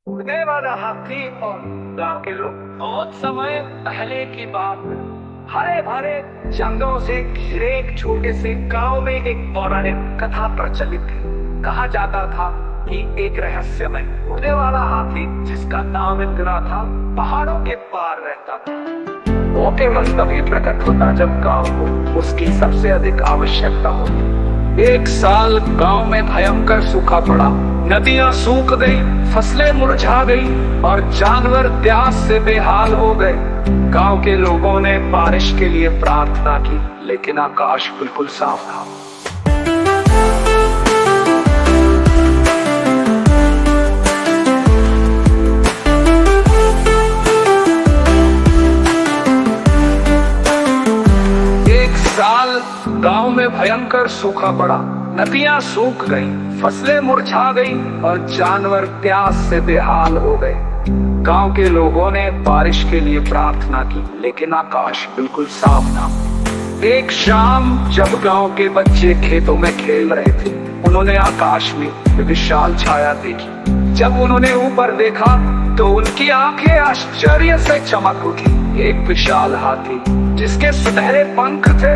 उड़ने वाला हाथी और गांव के लोग। बहुत समय पहले की बात, हरे भरे जंगलों से घिरे एक छोटे से गांव में एक पौराणिक कथा प्रचलित थी। कहा जाता था कि एक रहस्यमय उड़ने वाला हाथी जिसका नाम इंद्रा था, पहाड़ों के पार रहता था। वो केवल तभी प्रकट होता जब गांव को उसकी सबसे अधिक आवश्यकता होती। एक साल गांव में भयंकर सूखा पड़ा। नदियां सूख गई, फसलें मुरझा गई और जानवर प्यास से बेहाल हो गए। गांव के लोगों ने बारिश के लिए प्रार्थना की, लेकिन आकाश बिल्कुल साफ था। एक साल गांव में भयंकर सूखा पड़ा। नदियां सूख गई, फसलें मुरझा गई और जानवर प्यास से बेहाल हो गए। गांव के लोगों ने बारिश के लिए प्रार्थना की, लेकिन आकाश बिल्कुल साफ था। एक शाम जब गांव के बच्चे खेतों में खेल रहे थे, उन्होंने आकाश में विशाल छाया देखी। जब उन्होंने ऊपर देखा तो उनकी आंखें आश्चर्य से चमक उठी। एक विशाल हाथी जिसके सुनहरे पंख थे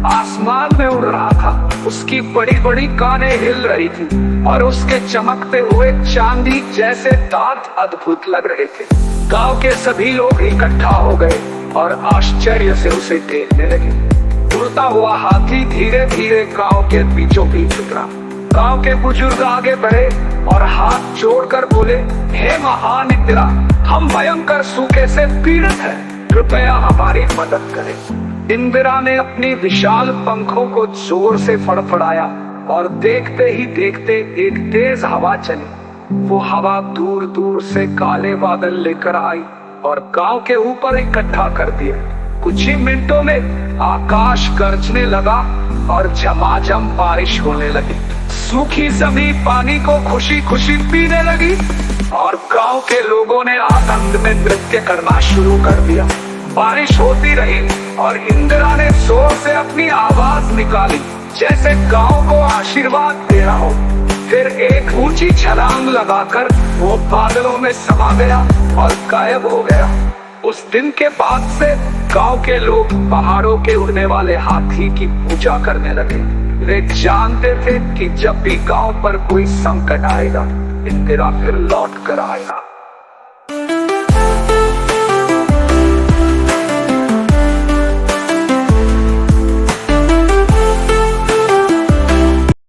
आसमान में उड़ रहा था। उसकी बड़ी बड़ी कानें हिल रही थी और उसके चमकते हुए चांदी जैसे दांत अद्भुत लग रहे थे। गांव के सभी लोग इकट्ठा हो गए और आश्चर्य से उसे देखने लगे। उड़ता हुआ हाथी धीरे धीरे गांव के बीचों बीच उतरा। गांव के बुजुर्ग आगे बढ़े और हाथ जोड़कर बोले, हे महान इंदिरा, हम भयंकर सूखे से पीड़ित हैं, कृपया हमारी मदद करें। इंदिरा ने अपनी विशाल पंखों को जोर से फड़फड़ाया और देखते ही देखते एक तेज हवा चली। वो हवा दूर दूर से काले बादल लेकर आई और गांव के ऊपर इकट्ठा कर दिए। कुछ ही मिनटों में आकाश गरजने लगा और झमाझम बारिश होने लगी। सूखी जमीन पानी को खुशी खुशी पीने लगी और गांव के लोगों ने आनंद में नृत्य करना शुरू कर दिया। बारिश होती रही और इंदिरा ने जोर से अपनी आवाज निकाली, जैसे गांव को आशीर्वाद दे रहा हो। फिर एक ऊंची छलांग लगाकर वो बादलों में समा गया और गायब हो गया। उस दिन के बाद से गांव के लोग पहाड़ों के उड़ने वाले हाथी की पूजा करने लगे। वे जानते थे कि जब भी गांव पर कोई संकट आएगा, इंदिरा फिर लौट कर आएगा।